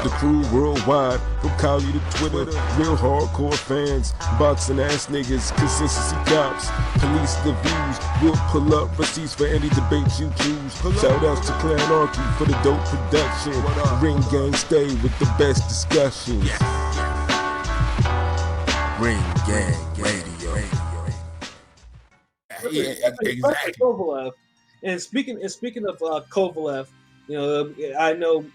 The crew worldwide, from Cali to Twitter, real hardcore fans, boxing ass niggas, consistency cops, police the views, we'll pull up receipts for any debate you choose. Shout outs to Clanarchy for the dope production. Ring gang stay with the best discussions. Ring gang radio. Yeah, exactly. Kovalev. And speaking of Kovalev, you know, I know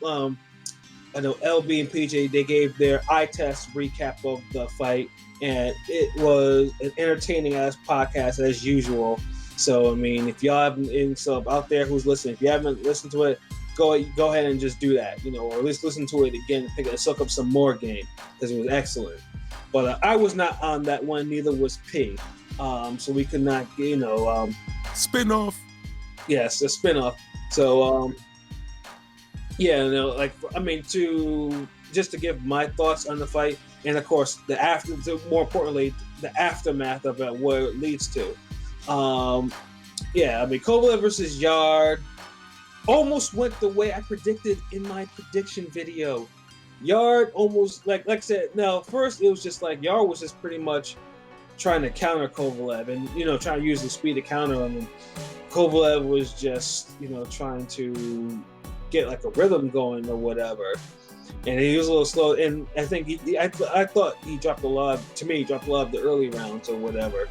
LB and PJ, they gave their eye test recap of the fight, and it was an entertaining ass podcast as usual. So I mean, if y'all haven't, so out there who's listening, if you haven't listened to it, go ahead and just do that, you know, or at least listen to it again and soak up some more game, because it was excellent. But I was not on that one, neither was P. So we could not, you know, spin-off. Yes, a spin-off. So yeah, you know, like, I mean, to give my thoughts on the fight, and of course more importantly, the aftermath of it, what it leads to. Yeah, I mean, Kovalev versus Yarde almost went the way I predicted in my prediction video. Yarde almost, like I said, now first it was just like Yarde was just pretty much trying to counter Kovalev, and, you know, trying to use the speed to counter him. And Kovalev was just, you know, trying to get like a rhythm going or whatever, and he was a little slow. And I think I thought he dropped a lot. To me, he dropped a lot of the early rounds or whatever.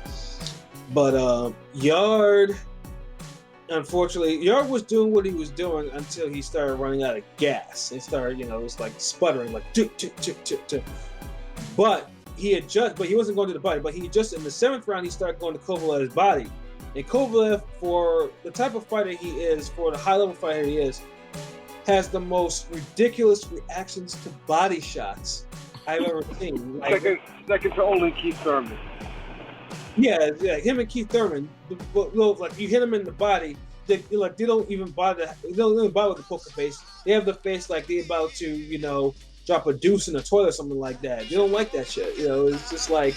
But Yarde, unfortunately, Yarde was doing what he was doing until he started running out of gas. He started, you know, it was like sputtering, like tick, tick, tick, tick, tick. But he wasn't going to the body. But he just in the 7th round, he started going to Kovalev's body. And Kovalev, for the type of fighter he is, for the high level fighter he is, has the most ridiculous reactions to body shots I've ever seen. Second to only Keith Thurman. Yeah, him and Keith Thurman. Like, you hit him in the body, they don't even bother. They don't even bother with the poker face. They have the face like they're about to, you know, drop a deuce in a toilet or something like that. They don't like that shit. You know, it's just like.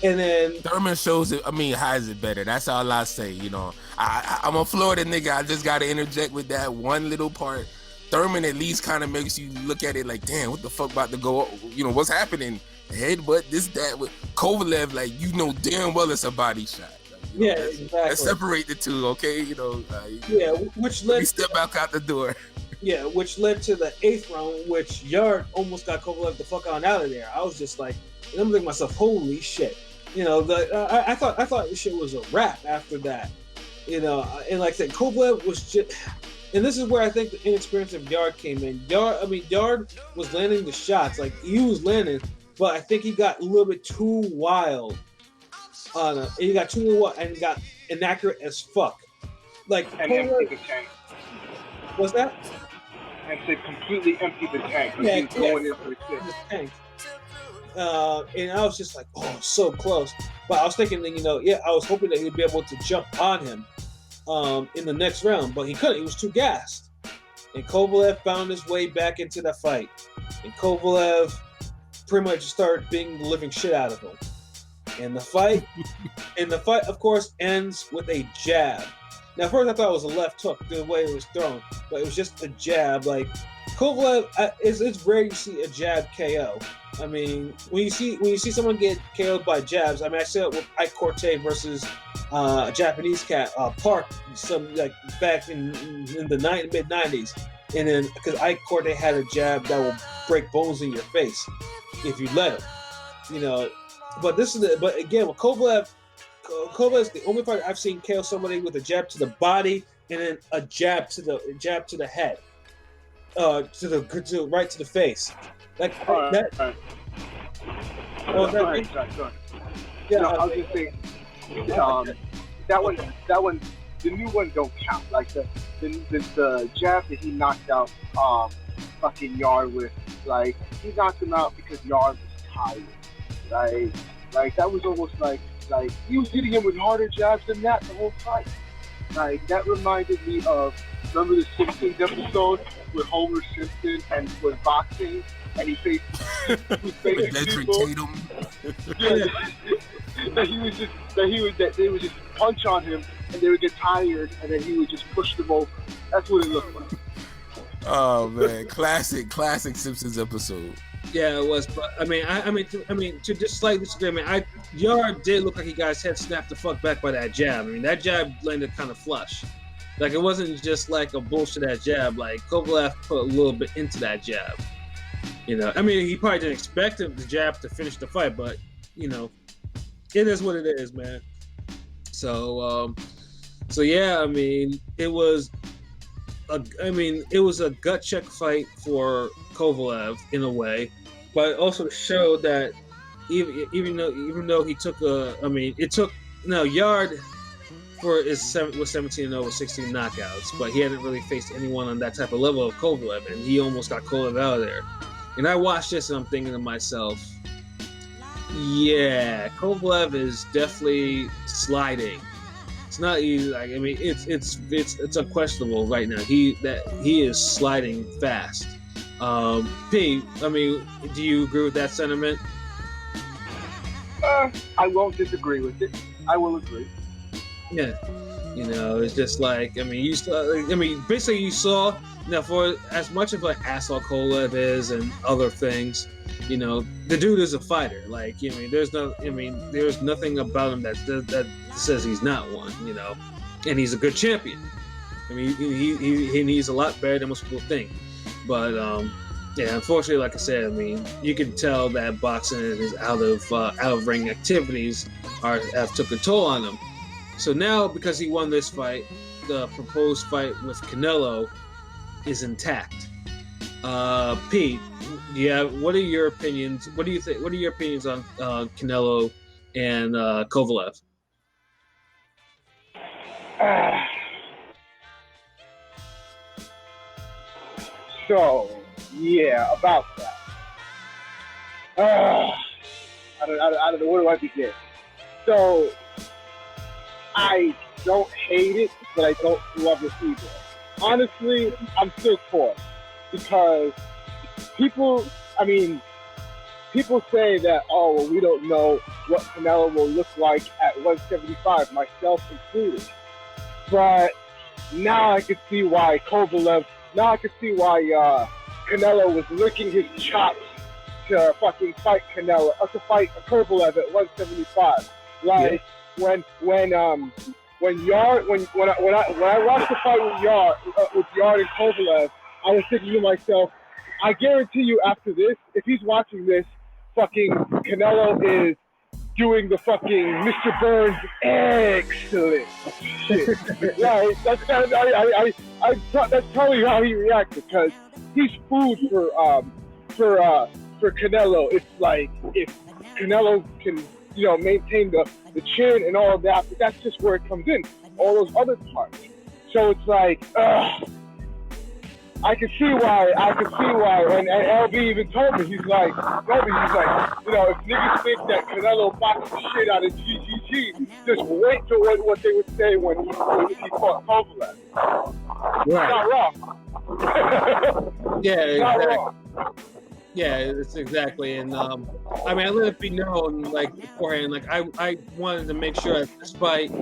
And then Thurman shows it. I mean, hides it better. That's all I say. You know, I'm a Florida nigga. I just got to interject with that one little part. Thurman at least kind of makes you look at it like, damn, what the fuck about to go? You know, what's happening? Headbutt, this, that. With Kovalev, like, you know damn well it's a body shot. Like, you know, exactly. Let's separate the two, okay? You know. Which led. We step back out the door. Yeah, which led to the 8th round, which Yarde almost got Kovalev the fuck on out of there. I was just like, and I'm thinking to myself, holy shit. You know, I thought this shit was a wrap after that. You know, and like I said, Kovalev was just, and this is where I think the inexperience of Yarde came in. Yarde was landing the shots, like he was landing, but I think he got a little bit too wild on it. He got too wild and got inaccurate as fuck. Like, and emptied the tank. What's that? And they completely emptied the tank. Going into the tank. And I was just like, oh, so close. But I was thinking that, you know, I was hoping that he'd be able to jump on him in the next round, but he couldn't. He was too gassed. And Kovalev found his way back into the fight. And Kovalev pretty much started beating the living shit out of him. And the fight, of course, ends with a jab. Now, at first I thought it was a left hook, the way it was thrown, but it was just a jab. Like, Kovalev, it's rare you see a jab KO. I mean, when you see someone get KO'd by jabs, I mean, I saw it with Ike Corte versus a Japanese cat, Park, some like back in the mid '90s, and then because Ike Corte had a jab that will break bones in your face if you let him, you know. But again with Kovalev. Kovalev's the only fighter I've seen KO somebody with a jab to the body and then a jab to the head, right to the face, like that. Right. Right. Yeah, no, I was just saying, that one, the new one don't count. Like the jab that he knocked out fucking Yarde with, like he knocked him out because Yarde was tired. Like that was almost like he was hitting him with harder jabs than that the whole fight. Like that reminded me of, remember the Simpsons episode with Homer Simpson and was boxing and he faced people. Yeah, they would just punch on him and they would get tired and then he would just push them over. That's what it looked like. Oh man, classic Simpsons episode. Yeah, it was. But I mean, to just slightly disagree. Yarde did look like he got his head snapped the fuck back by that jab. I mean, that jab landed kind of flush. Like it wasn't just like a bullshit ass jab. Like Kovalev put a little bit into that jab. You know, I mean, he probably didn't expect the jab to finish the fight, but you know, it is what it is, man. So yeah, I mean, it was a gut check fight for Kovalev in a way, but it also showed that even though he took Yarde was 17-0 with 16 knockouts, but he hadn't really faced anyone on that type of level of Kovalev, and he almost got Kovalev out of there. And I watched this and I'm thinking to myself, yeah, Kovalev is definitely sliding. It's not easy. Like, I mean, it's unquestionable right now. He is sliding fast. P, I mean, do you agree with that sentiment? I won't disagree with it. I will agree. Yeah, you know, it's just like, I mean, basically you saw, now for as much of an asshole Kovalev is and other things, you know, the dude is a fighter. Like, you know, there's nothing about him that says he's not one, you know, and he's a good champion. I mean, he's a lot better than most people think. But yeah, unfortunately, like I said, I mean, you can tell that boxing and his out of ring activities have took a toll on him. So now, because he won this fight, the proposed fight with Canelo is intact. Pete, what are your opinions? What do you think? What are your opinions on Canelo and Kovalev? So, yeah, about that. I don't know, where do I begin? So, I don't hate it, but I don't love it either. Honestly, I'm still torn because people say that, oh, well, we don't know what Canelo will look like at 175, myself included. But now I can see why Canelo was licking his chops to fucking fight to fight Kovalev at 175. Like, yeah. When I watched the fight with Yarde and Kovalev, I was thinking to myself, I guarantee you after this, if he's watching this, fucking Canelo is doing the fucking Mr. Burns excellent shit. Right? That's probably how he reacted, because he's food for Canelo. It's like, if Canelo can, you know, maintain the chin and all of that, but that's just where it comes in. All those other parts. So it's like, I can see why, and LB even told me, he's like, you know, if niggas think that Canelo boxed the shit out of GGG, just wait till what they would say when he fought Kovalev. Right. Not wrong. Yeah, exactly. Yeah, it's exactly, and I mean, I let it be known, like, beforehand, like, I wanted to make sure that this fight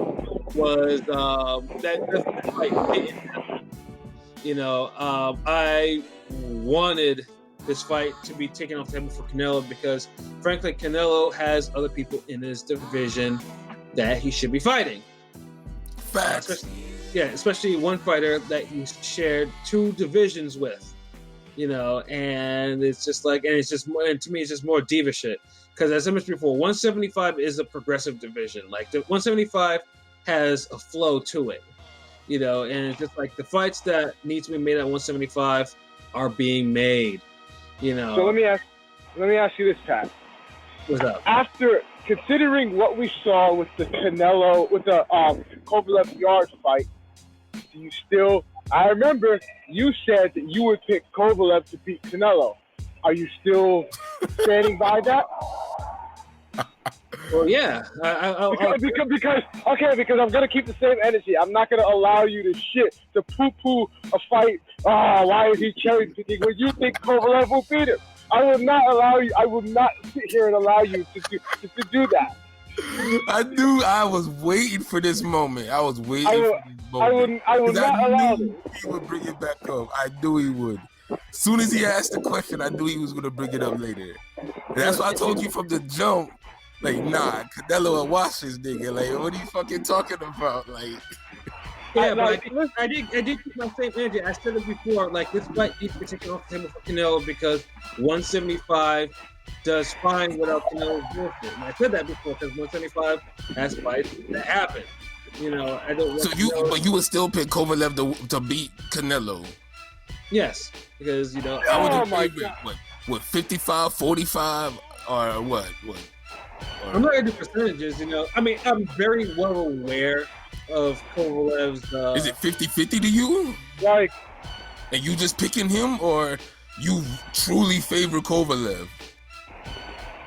was that this fight didn't happen. You know, I wanted this fight to be taken off the table for Canelo because, frankly, Canelo has other people in his division that he should be fighting. Facts. Especially one fighter that he's shared two divisions with. You know, and it's just like, and to me, it's just more diva shit. Because as I mentioned before, 175 is a progressive division. Like, the 175 has a flow to it. You know, and it's just like the fights that need to be made at 175 are being made. You know. So let me ask you this, Pat. What's up? After considering what we saw with the Kovalev Yarde fight, do you still? I remember you said that you would pick Kovalev to beat Canelo. Are you still standing by that? Well, yeah. Because I'm gonna keep the same energy. I'm not gonna allow you to poo-poo a fight. Oh, why is he cherry picking when you think Kovalev will beat him? I will not sit here and allow you to do that. I was waiting for this moment. I was waiting for this moment. I would not allow knew this. he would bring it back up. I knew he would. As soon as he asked the question, I knew he was gonna bring it up later. And that's why I told you from the jump, like, nah, Canelo will watch this nigga. Like, what are you fucking talking about? Like, yeah, but I did keep my same energy. I said it before, like, this fight needs to be taken off the table for Canelo because 175 does fine without Canelo's bullshit. And I said that before because 175 has fights that happen. You know, I don't. So but you would still pick Kovalev to beat Canelo? Yes, because you know. I would agree with what 55, 45, or what? I'm not gonna do percentages. You know, I mean, I'm very well aware of Kovalev's. Is it 50-50 to you? Like, and you just picking him, or you truly favor Kovalev?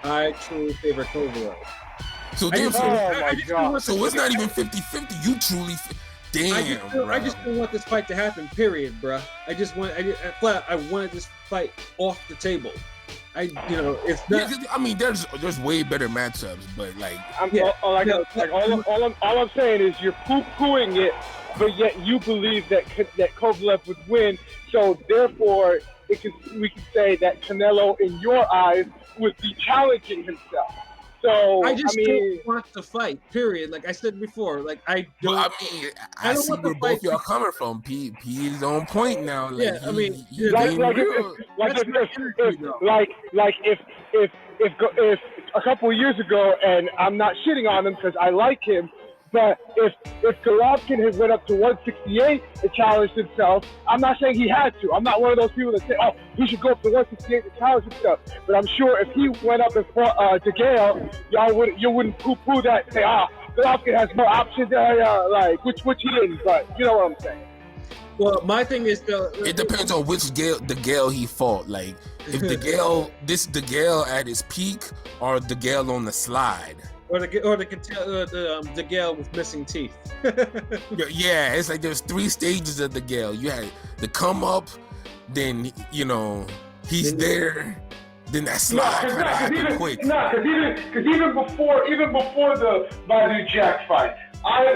I truly favor Kovalev. So damn, so it's not even 50-50. You truly, I just don't want this fight to happen. Period, bruh. I wanted this fight off the table. It's not. Yeah, I mean, there's way better matchups, but like, all I'm saying is you're poo-pooing it, but yet you believe that Kovalev would win. So therefore, we can say that Canelo, in your eyes, would be challenging himself. So I don't want to fight. Period. Like I said before, like I don't. Well, I see where both y'all coming from. P is on point now. Like, yeah, I mean, if a couple of years ago, and I'm not shitting on him because I like him, but if Golovkin had went up to 168 and challenged himself, I'm not saying he had to. I'm not one of those people that say, oh, he should go up to 168 to challenge himself. But I'm sure if he went up and fought da Gawd, you wouldn't poo-poo that and say, Golovkin has more options, which he didn't. But you know what I'm saying. Well, my thing is it depends on which da Gawd he fought. Like if da Gawd at his peak or da Gawd on the slide. Or the Gawd with missing teeth. Yeah, it's like there's 3 stages of the Gawd. You had the come up, then he's there, then that slide kind of happened quick. Because even before the Badu Jack fight, I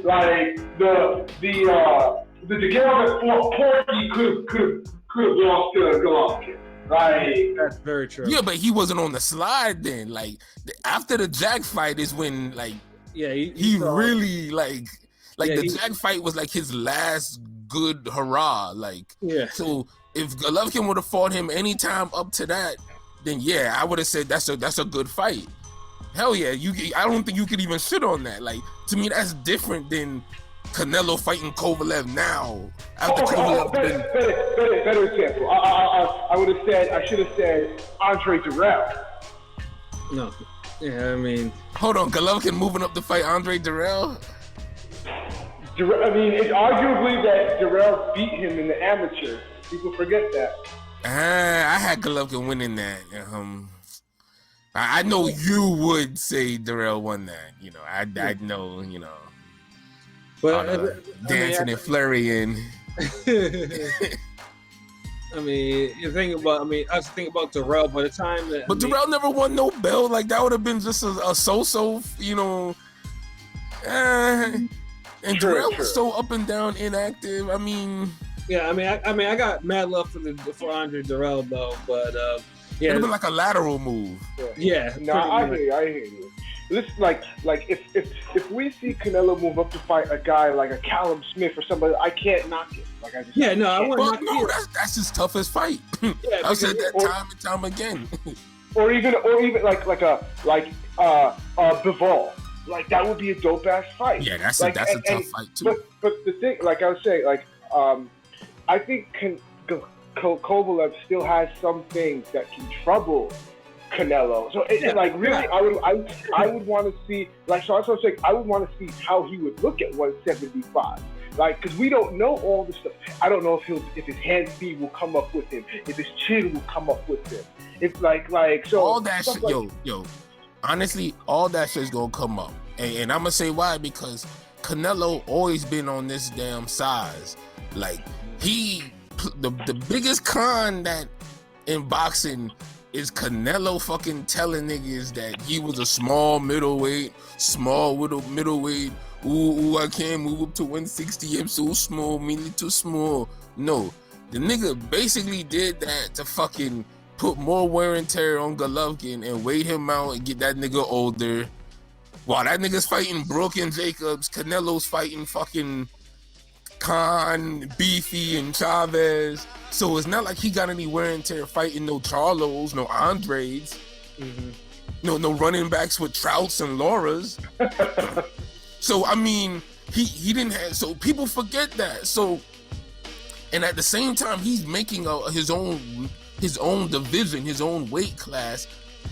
like the da Gawd that fought Porky could have lost to Golovkin. Right. That's very true. Yeah, but he wasn't on the slide then. Like after the Jack fight is when he really the Jack fight was like his last good hurrah. Like so if Golovkin would have fought him anytime up to that, then yeah, I would have said that's a good fight. Hell yeah, I don't think you could even shit on that. Like to me, that's different than Canelo fighting Kovalev now. After Kovalev better example. I should have said Andre Dirrell. No. Yeah, I mean. Hold on, Golovkin moving up to fight Andre Dirrell? I mean, it's arguably that Dirrell beat him in the amateur. People forget that. I had Golovkin winning that. I know you would say Dirrell won that. I know, But dancing and flurrying. I mean, I was thinking about Dirrell by the time that. But Dirrell never won no belt. Like that would have been just a so-so, And Dirrell was so up and down, inactive. I mean. Yeah, I mean, I got mad love for Andre Dirrell though, but it would have been like a lateral move. Yeah. No, I hear you. Listen, like if we see Canelo move up to fight a guy like a Callum Smith or somebody, I can't knock it. Like I just I wouldn't knock it. That's his toughest fight. Yeah, I've said that time and time again. or even like Bivol. Like that would be a dope ass fight. Yeah, that's a tough fight too. But the thing, like I was saying, I think Kovalev still has some things that can trouble Canelo. So I would want to see, like, so I was saying, I would want to see how he would look at 175. Like, because we don't know all the stuff. I don't know if his hand speed will come up with him, if his chin will come up with him. It's so all that shit, yo. Honestly, all that shit's gonna come up, and I'm gonna say why, because Canelo always been on this damn size. Like the biggest con that in boxing is Canelo fucking telling niggas that he was a small middleweight. Ooh, I can't move up to 160. I'm so small, really too small. No, the nigga basically did that to fucking put more wear and tear on Golovkin and wait him out and get that nigga older. While that nigga's fighting Brooke and Jacobs, Canelo's fighting fucking Khan, Beefy, and Chavez. So it's not like he got any wear and tear fighting no Charlos, no Andres, no running backs with Trouts and Lauras. So I mean, he didn't have. So people forget that. So, and at the same time, he's making his own division, his own weight class.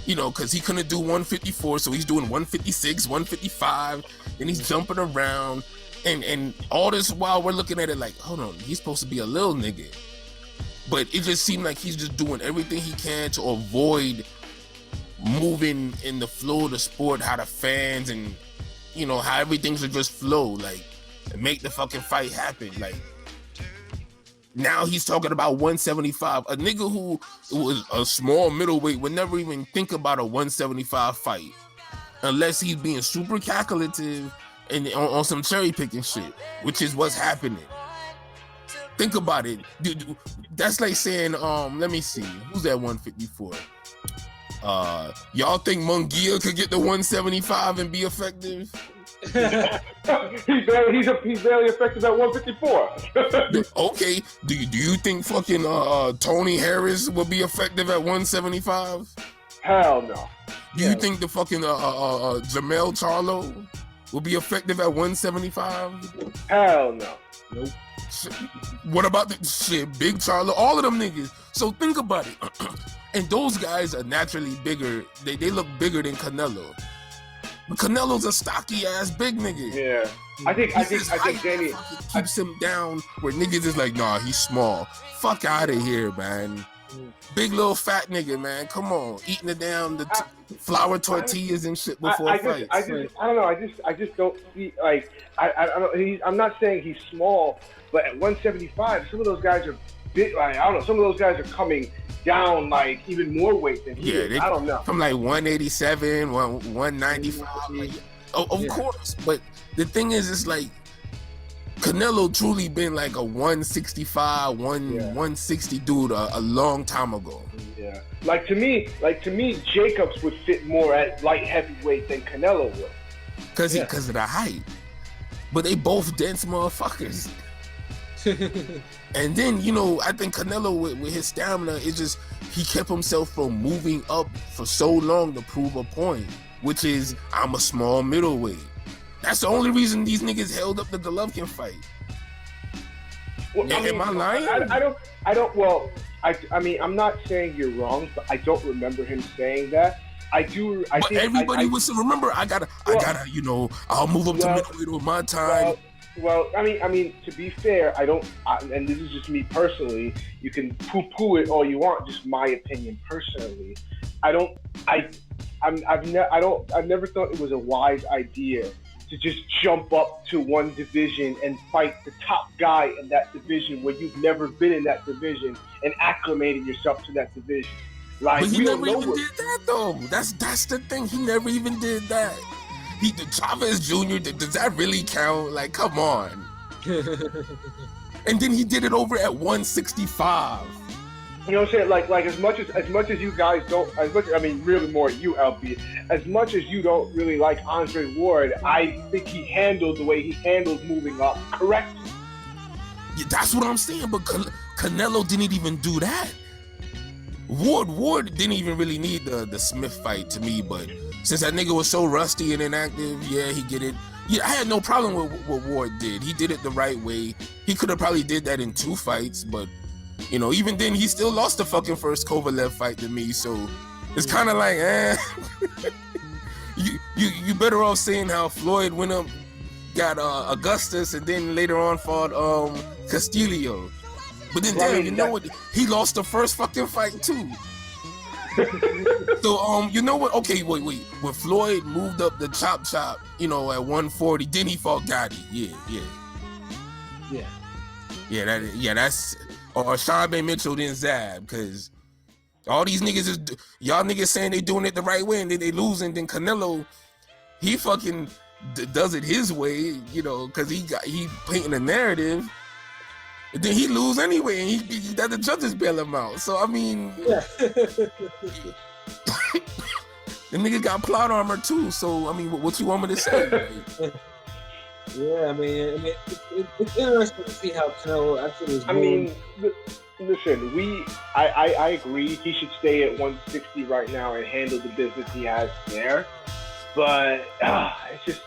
You know, because he couldn't do 154, so he's doing 156, 155, and he's jumping around. And all this while we're looking at it like, hold on, he's supposed to be a little nigga. But it just seemed like he's just doing everything he can to avoid moving in the flow of the sport, how the fans and, you know, how everything should just flow, like, and make the fucking fight happen. Like, now he's talking about 175. A nigga who was a small middleweight would never even think about a 175 fight unless he's being super calculative and on some cherry picking shit, which is what's happening. Think about it. Dude, that's like saying, let me see, who's at 154? Y'all think Munguia could get the 175 and be effective? he's barely effective at 154. Okay, do you think fucking Tony Harris will be effective at 175? Hell no. Do you think the fucking Jamel Charlo will be effective at 175? Hell no. Nope. What about the shit, Big Charlo? All of them niggas. So think about it. And those guys are naturally bigger. They look bigger than Canelo. But Canelo's a stocky ass big nigga. Yeah. I think Danny keeps him down where niggas is like, nah, he's small. Fuck out of here, man. Big little fat nigga, man. Come on, eating the damn flour tortillas and shit before fights. I don't know. I just don't see, like, I don't. I'm not saying he's small, but at 175, some of those guys are big. Like, I don't know. Some of those guys are coming down like even more weight than he is. I don't know. From like 187, 195. Like, of course, but the thing is, it's like Canelo truly been like a 165, 160 dude a long time ago. Yeah. Like to me, Jacobs would fit more at light heavyweight than Canelo would. Because of the height. But they both dense motherfuckers. And then, you know, I think Canelo with his stamina, it's just he kept himself from moving up for so long to prove a point, which is I'm a small middleweight. That's the only reason these niggas held up the Golovkin fight. Well, Am I lying? I don't. Well, I mean, I'm not saying you're wrong, but I don't remember him saying that. I do. I but think everybody was remember. I gotta. You know, I'll move up to middleweight with my time. Well, I mean, to be fair, and this is just me personally. You can poo-poo it all you want. Just my opinion personally. I've never thought it was a wise idea to just jump up to one division and fight the top guy in that division when you've never been in that division and acclimated yourself to that division. Like, but he never even did that though. That's the thing. He never even did that. Chavez Jr., does that really count? Like, come on. And then he did it over at 165. You know what I'm saying? Like as much as you guys don't, really more you, albeit, as much as you don't really like Andre Ward, I think he handled the way he handled moving up correctly. Yeah, that's what I'm saying, but Canelo didn't even do that. Ward didn't even really need the Smith fight to me, but since that nigga was so rusty and inactive, yeah, he get it. Yeah, I had no problem with what Ward did. He did it the right way. He could have probably did that in 2 fights, but you know, even then, he still lost the fucking first Kovalev fight to me. So it's kind of like, you better off saying how Floyd went up, got Augustus, and then later on fought Castillo. But then, damn, you know what? He lost the first fucking fight too. So you know what? Okay, wait. When Floyd moved up the chop, you know, at 140, then he fought Gotti. Yeah. That's. Or Sean B. Mitchell then Zab, because All these niggas is y'all niggas saying they doing it the right way and then they lose, and then Canelo, he fucking does it his way, you know, because he painting a narrative, and then he lose anyway, and he that the judges bail him out. So I mean, Yeah. the nigga got plot armor too. So I mean, what you want me to say? Like, Yeah, I mean, it's interesting to see how Canelo actually is. I mean, listen, I agree. He should stay at 160 right now and handle the business he has there. But it's just,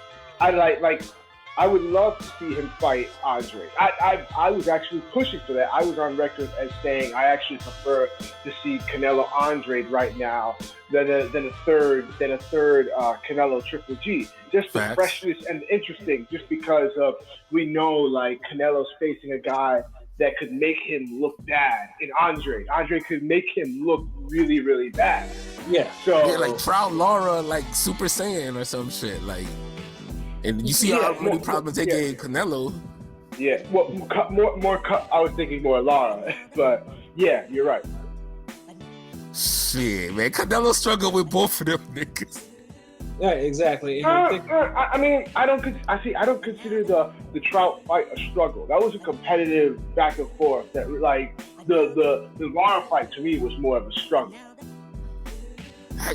I would love to see him fight Andre. I was actually pushing for that. I was on record as saying I actually prefer to see Canelo Andre right now than a third Canelo Triple G. Just the freshness and interesting, just because of we know like Canelo's facing a guy that could make him look bad. And Andre could make him look really, really bad. Yeah. So yeah, like Trout Lara, like Super Saiyan or some shit, like. And you see how many problems they gave Canelo. Yeah, well, more. I was thinking more Lara, but yeah, you're right. Shit, man, Canelo struggled with both of them niggas. Yeah, exactly. I mean, I don't consider the Trout fight a struggle. That was a competitive back and forth. That like the Lara fight to me was more of a struggle.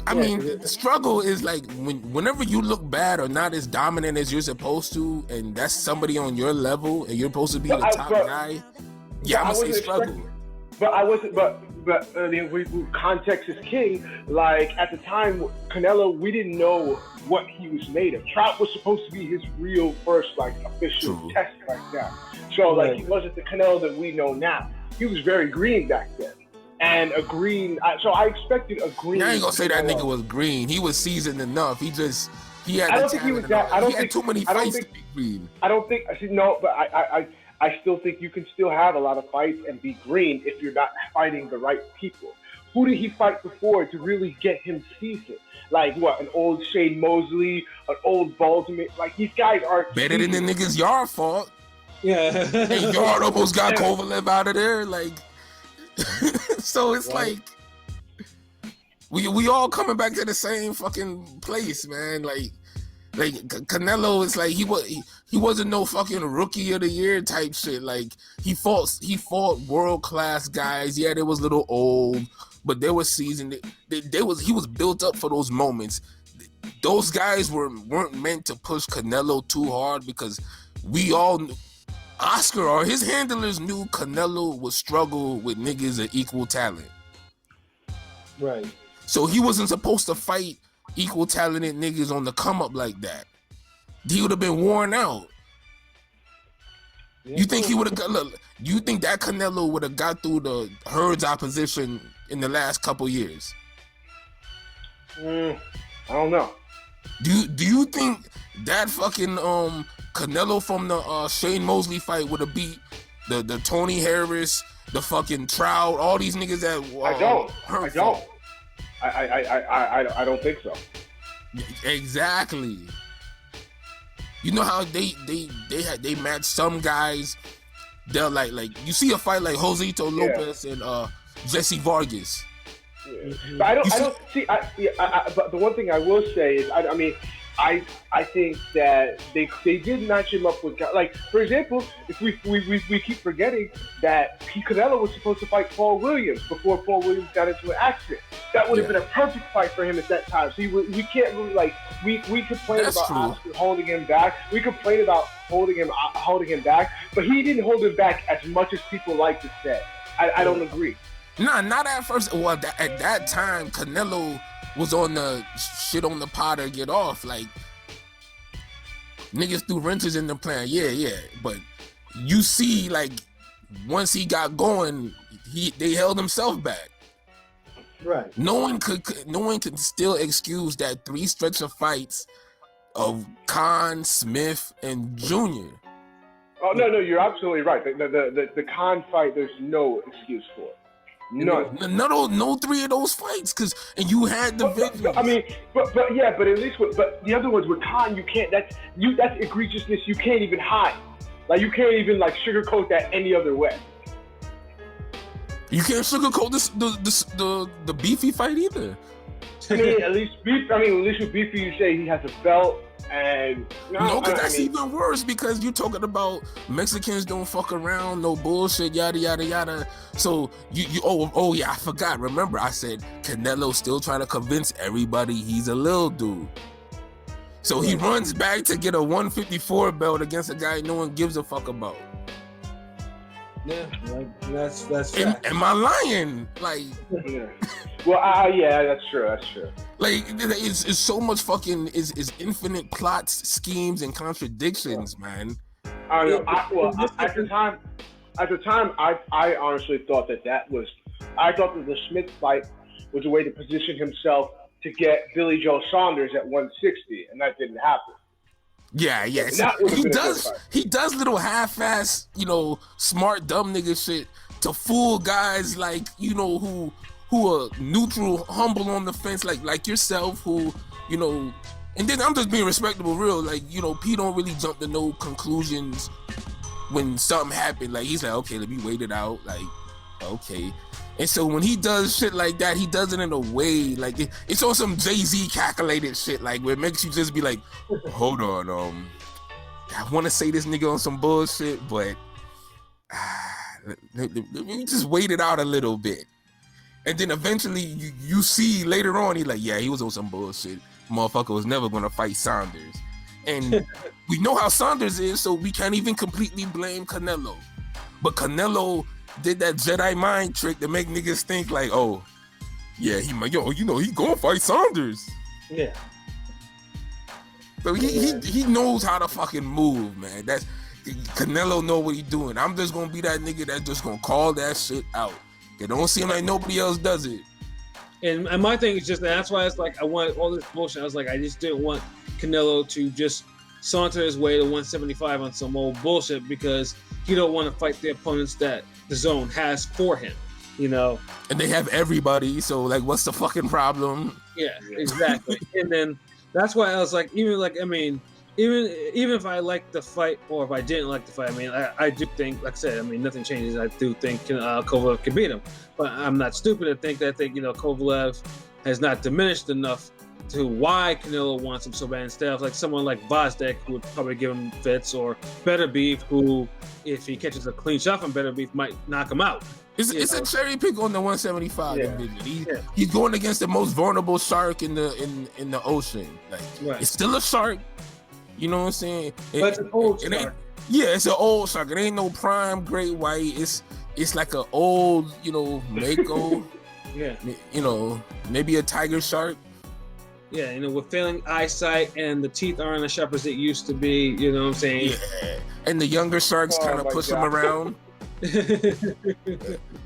I mean, the struggle is like whenever you look bad or not as dominant as you're supposed to, and that's somebody on your level, and you're supposed to be the top guy. Yeah, I'm gonna say struggle. But I wasn't. But context is king. Like at the time, Canelo, we didn't know what he was made of. Trout was supposed to be his real first like official test like that. So like he wasn't the Canelo that we know now. He was very green back then. And a green, so I expected a green. I ain't gonna say that nigga was green. He was seasoned enough. He had. I don't think he was that. I don't think too many fights to be green. I don't think. I said no, but I still think you can still have a lot of fights and be green if you're not fighting the right people. Who did he fight before to really get him seasoned? Like what? An old Shane Mosley, an old Baltimore. Like these guys are better than the niggas Yarde fought. Yeah. And Yarde almost got Kovalev out of there. Like. So it's like we all coming back to the same fucking place, man. Like Canelo is like he wasn't no fucking rookie of the year type shit. Like he fought world class guys. Yeah, they was a little old, but they were seasoned. He was built up for those moments. Those guys weren't meant to push Canelo too hard because we all knew. Oscar or his handlers knew Canelo would struggle with niggas of equal talent. Right. So he wasn't supposed to fight equal talented niggas on the come up like that. He would have been worn out. Yeah. You think he would have got? Look, you think that Canelo would have got through the Hurd's opposition in the last couple years? I don't know. Do you think that fucking Canelo from the Shane Mosley fight would have beat the Tony Harris, the fucking Trout, all these niggas that I don't think so. Exactly. You know how they match some guys. They're like you see a fight like Josito Lopez and Jesse Vargas. Yeah. But I don't see. But the one thing I will say is, I think that they did match him up with, like, for example, if we keep forgetting that Canelo was supposed to fight Paul Williams before Paul Williams got into an accident. That would have been a perfect fight for him at that time. So we can't really, like, we complain about Oscar holding him back. We complain about holding him back, but he didn't hold him back as much as people like to say. I don't agree. Nah, not at first. Well, at that time, Canelo was on the shit on the pot or get off. Like, niggas threw wrenches in the plan. Yeah. But you see, like, once he got going, they held himself back. Right. No one could still excuse that 3 stretch of fights of Khan, Smith, and Jr. Oh no, you're absolutely right. The Khan fight, there's no excuse for it. No 3 of those fights, and you had the victory. But at least but the other ones with Khan, you can't. That's egregiousness. You can't even hide. Like, you can't even, like, sugarcoat that any other way. You can't sugarcoat the beefy fight either. I mean, at least with Beefy, you say he has a belt, and no, because that's even worse because you're talking about Mexicans don't fuck around, no bullshit, yada yada yada. So oh yeah, I forgot. Remember, I said Canelo's still trying to convince everybody he's a little dude. So he runs back to get a 154 belt against a guy no one gives a fuck about. Yeah, like that's Am I lying? Like, yeah. Well, yeah, that's true. Like, it's so much fucking is infinite plots, schemes, and contradictions, man. I don't know. At the time, I honestly thought that the Smith fight was a way to position himself to get Billy Joe Saunders at 160, and that didn't happen. Yeah. He does little half-ass, smart dumb nigga shit to fool guys like, who are neutral, humble on the fence, like yourself, who, and then I'm just being respectable, real, like, P don't really jump to no conclusions when something happened. Like, he's like, okay, let me wait it out, like, okay. And so when he does shit like that, he does it in a way, like, it's on some Jay-Z calculated shit, like, where it makes you just be like, hold on, I want to say this nigga on some bullshit, but let me just wait it out a little bit. And then eventually you see later on, he's like, yeah, he was on some bullshit. Motherfucker was never going to fight Saunders. And we know how Saunders is, so we can't even completely blame Canelo. But Canelo did that Jedi mind trick to make niggas think like, oh, yeah, he gonna fight Saunders. Yeah. So he knows how to fucking move, man. That's Canelo know what he doing. I'm just gonna be that nigga that's just gonna call that shit out. It don't seem like nobody else does it. And my thing is just that's why it's like I want all this bullshit. I was like, I just didn't want Canelo to just saunter his way to 175 on some old bullshit because he don't want to fight the opponents that the zone has for him, And they have everybody, so like, what's the fucking problem? Yeah, exactly. And then that's why I was like, even if I liked the fight or if I didn't like the fight, I do think, like I said, nothing changes. I do think Kovalev can beat him, but I'm not stupid to think that Kovalev has not diminished enough to why Canelo wants him so bad. Instead of like someone like Vozdek, who would probably give him fits, or Better Beef, who, if he catches a clean shot from Better Beef, might knock him out. It's a cherry pick on the 175 division. He's going against the most vulnerable shark in the ocean. Like, It's still a shark. You know what I'm saying? But it's an old shark. It's an old shark. It ain't no prime great white. It's like an old, Mako. Maybe a tiger shark. Yeah, with failing eyesight and the teeth aren't as sharp as it used to be. You know what I'm saying? Yeah. And the younger sharks kind of push him around.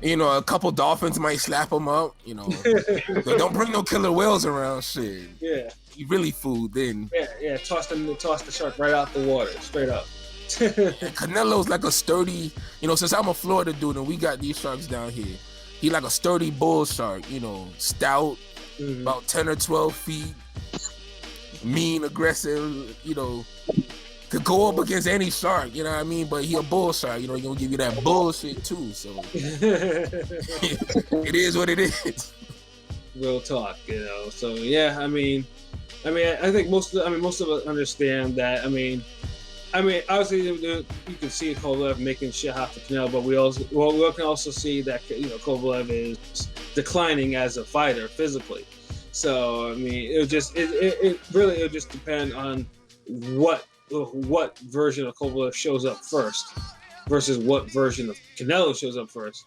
A couple dolphins might slap him up. But don't bring no killer whales around. Shit. Yeah. You really fooled then. Yeah. Toss the shark right out the water, straight up. Canelo's like a sturdy, since I'm a Florida dude and we got these sharks down here, he like a sturdy bull shark, stout, about 10 or 12 feet, mean, aggressive, could go up against any shark, you know what I mean? But he a bull shark, he gonna give you that bullshit too, so it is what it is. Real talk, so yeah, I think most of us understand that. Obviously, you can see Kovalev making shit hot for Canelo, but we can also see that Kovalev is declining as a fighter physically. So it would just depend on what version of Kovalev shows up first versus what version of Canelo shows up first.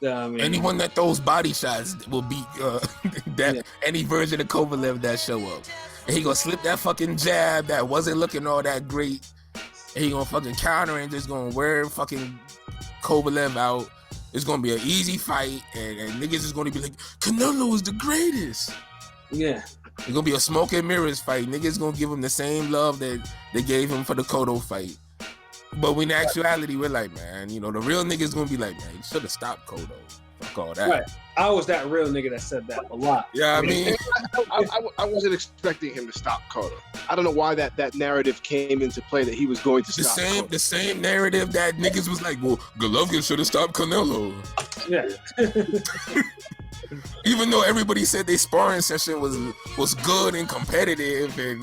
Anyone that throws body shots will beat any version of Kovalev that show up. And he gonna slip that fucking jab that wasn't looking all that great. And he gonna fucking counter and just gonna wear fucking Kovalev out. It's gonna be an easy fight, and niggas is gonna be like, Canelo is the greatest. Yeah. It's gonna be a smoke and mirrors fight. Niggas gonna give him the same love that they gave him for the Cotto fight. But in actuality, we're like, man, the real niggas gonna be like, man, you should have stopped Cotto. fuck all that. Right. I was that real nigga that said that a lot. Yeah, I mean, I wasn't expecting him to stop Cotto. I don't know why that narrative came into play that he was going to stop Cotto. The same narrative that niggas was like, well, Golovkin should have stopped Canelo. Yeah. Even though everybody said their sparring session was good and competitive, and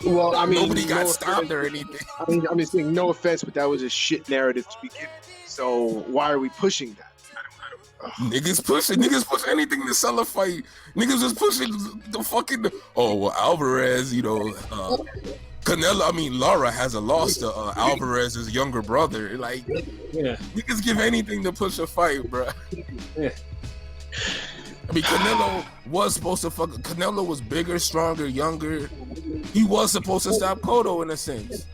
well, I mean, nobody got stopped or anything. I mean, saying no offense, but that was a shit narrative to begin with. So why are we pushing that? Niggas push anything to sell a fight. Niggas was pushing the fucking Alvarez, Canelo. I mean, Lara has a loss to Alvarez's younger brother. Like, niggas give anything to push a fight, bro. Yeah. I mean, Canelo was supposed to Canelo was bigger, stronger, younger. He was supposed to stop Cotto in a sense.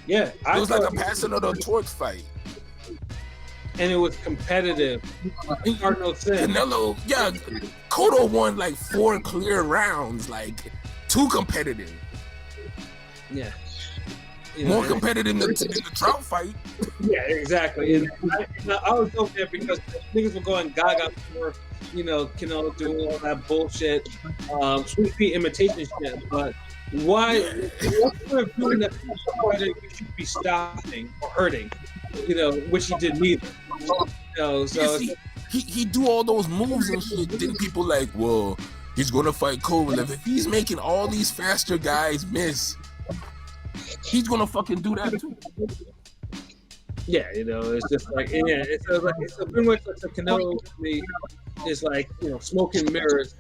Yeah, it was like a passing of the torch fight. And it was competitive. Cardinal said Canelo, Cotto won like 4 clear rounds, like too competitive. Yeah. More competitive than the Trout fight. Yeah, exactly. And I was over there because niggas were going gaga for, Canelo doing all that bullshit, sweet pea imitation shit. But why we're doing that we should be stopping or hurting, which he did neither. So he do all those moves and shit. Then people like, well, he's gonna fight Kovalev. If he's making all these faster guys miss, he's gonna fucking do that too. Yeah, it's just like, it's pretty much like the Canelo is like, smoking mirrors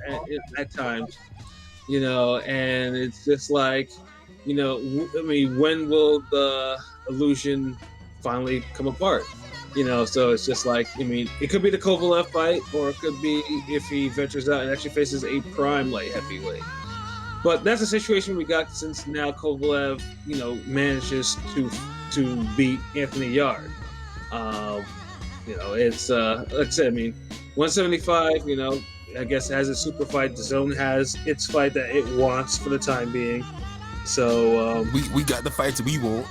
at times, and it's just like, I mean, when will the illusion finally come apart? So it's just like, I mean, it could be the Kovalev fight, or it could be if he ventures out and actually faces a prime light heavyweight. But that's a situation we got since now Kovalev, manages to beat Anthony Yarde. It's like I said, I mean, 175, I guess has a super fight. The Zone has its fight that it wants for the time being. So we got the fights we want.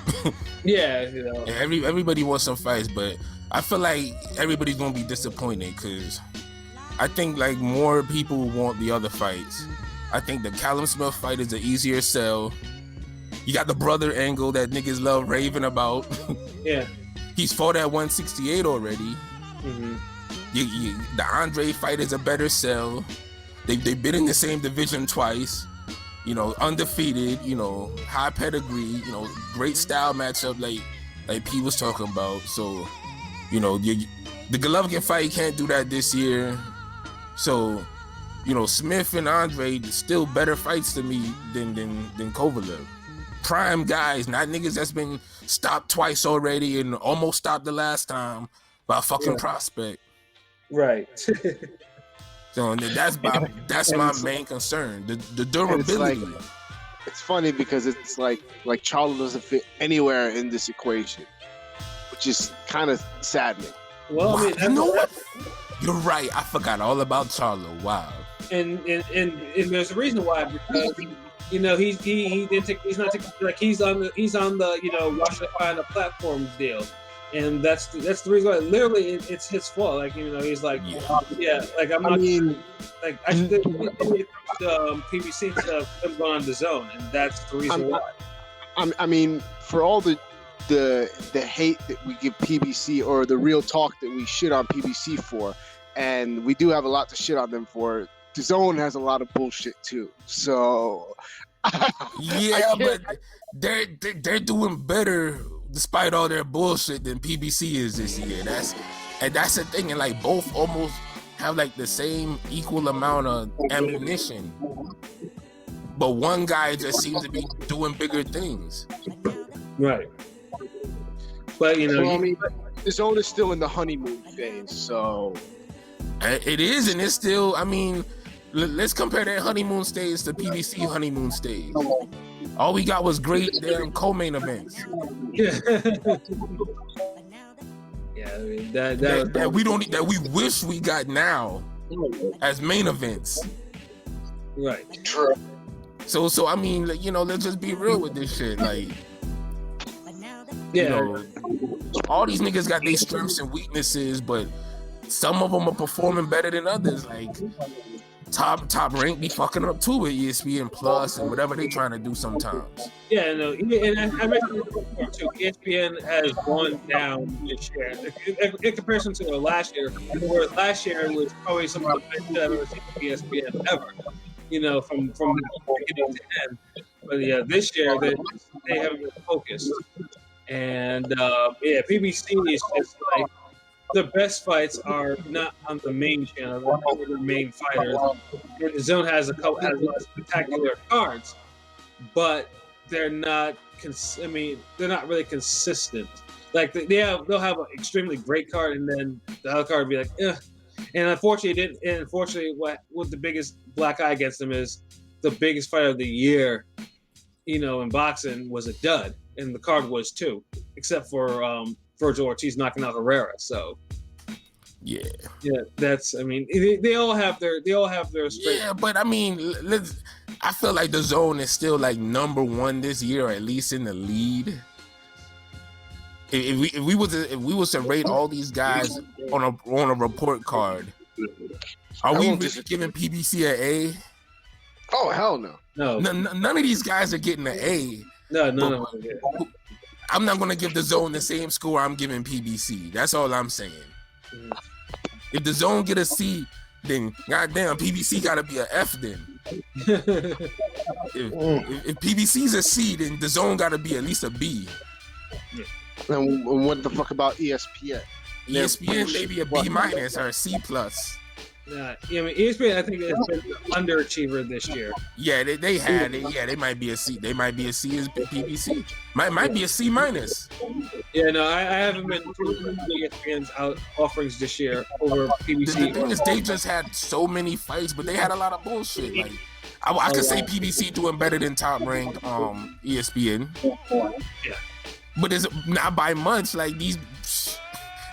Yeah, And everybody wants some fights, but I feel like everybody's gonna be disappointed because I think like more people want the other fights. I think the Callum Smith fight is an easier sell. You got the brother angle that niggas love raving about. Yeah, he's fought at 168 already. Mm-hmm. The Andre fight is a better sell. They've been in the same division twice. Undefeated, high pedigree, great style matchup like P was talking about. So, the Golovkin fight can't do that this year. So, Smith and Andre still better fights to me than Kovalev. Prime guys, not niggas that's been stopped twice already and almost stopped the last time by a fucking prospect. Right. So that's my main concern. The durability. It's funny because it's like Charlo doesn't fit anywhere in this equation, which is kind of saddening. Well, I mean, what? You're right. I forgot all about Charlo. Wow. And there's a reason why, because he didn't take, he's not taking, like he's on the watch the fight on the platform deal. And that's the reason why. Literally, it's his fault. Like he's like, like I'm not. I mean, like I should PBC to him go on the Zone, and that's the reason why. I mean, for all the hate that we give PBC or the real talk that we shit on PBC for, and we do have a lot to shit on them for. The Zone has a lot of bullshit too. So yeah, but they're doing better. Despite all their bullshit than PBC is this year. That's the thing, and like both almost have like the same equal amount of ammunition, but one guy just seems to be doing bigger things. Right. But I mean, the Zone is still in the honeymoon phase, so it is, and it's still. I mean, let's compare that honeymoon stage to PBC honeymoon stage. All we got was great damn co-main events. Yeah. Yeah, I mean that we wish we got now as main events. Right. True. So I mean, let's just be real with this shit. Like, yeah, all these niggas got their strengths and weaknesses, but some of them are performing better than others. Like top rank be fucking up too with ESPN Plus and whatever they trying to do sometimes. Yeah, no, and I mentioned this before too. ESPN has gone down this year in comparison to last year, where last year was probably some of the best I've ever seen from ESPN ever. You know, from beginning to end. But yeah, this year they haven't been focused, and PBC is just like the best fights are not on the main channel; they're over the main fighters. And the Zone has a lot of spectacular cards, but they're not. They're not really consistent. Like they'll have an extremely great card, and then the other card will be like, ugh. And unfortunately, what the biggest black eye against them is the biggest fight of the year, you know, in boxing was a dud, and the card was too, except for Virgil Ortiz knocking out Herrera. So yeah, that's. I mean, they all have their straight. Yeah, but I mean, I feel like the Zone is still like number one this year, or at least in the lead. If we was to rate all these guys on a report card, are we really giving PBC an A? Oh hell no! No, none of these guys are getting an A. No. I'm not gonna give the Zone the same score I'm giving PBC. That's all I'm saying. If the Zone get a C, then goddamn PBC gotta be an F. Then if PBC's a C, then the Zone gotta be at least a B. And what the fuck about ESPN? ESPN maybe a B minus or a C plus. I mean, ESPN I think has been an underachiever this year. Yeah, they had it. Yeah, they might be a C. They might be a C as PBC. Might be a C minus. Yeah, no, I haven't been to ESPN's offerings this year over PBC. The thing is, they just had so many fights, but they had a lot of bullshit. Like I could say PBC doing better than top ranked ESPN. Yeah. But it's not by much. Like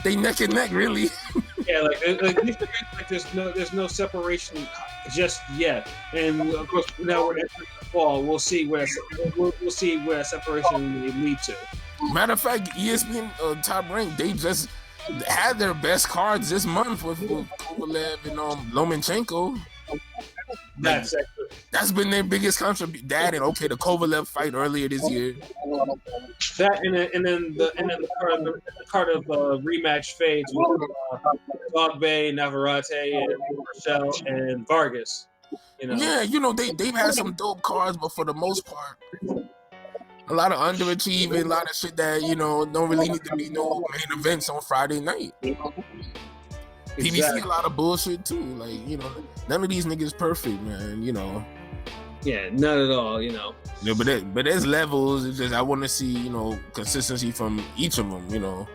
they neck and neck, really. Yeah, like there's no separation just yet. And of course, now we're entering the fall. We'll see where that separation will lead to. Matter of fact, ESPN top rank, they just had their best cards this month with Kovalev and Lomachenko. That's been their biggest contribution. That and the Kovalev fight earlier this year. That and then the card of rematch fades with Dogbe, Navarrete, and Rochelle and Vargas. You know. Yeah, they've had some dope cards, but for the most part, a lot of underachieving, a lot of shit that don't really need to be no main events on Friday night. Exactly. PBC a lot of bullshit too. Like, none of these niggas perfect, man. Yeah, not at all. Yeah, but there's levels. It's just I want to see consistency from each of them.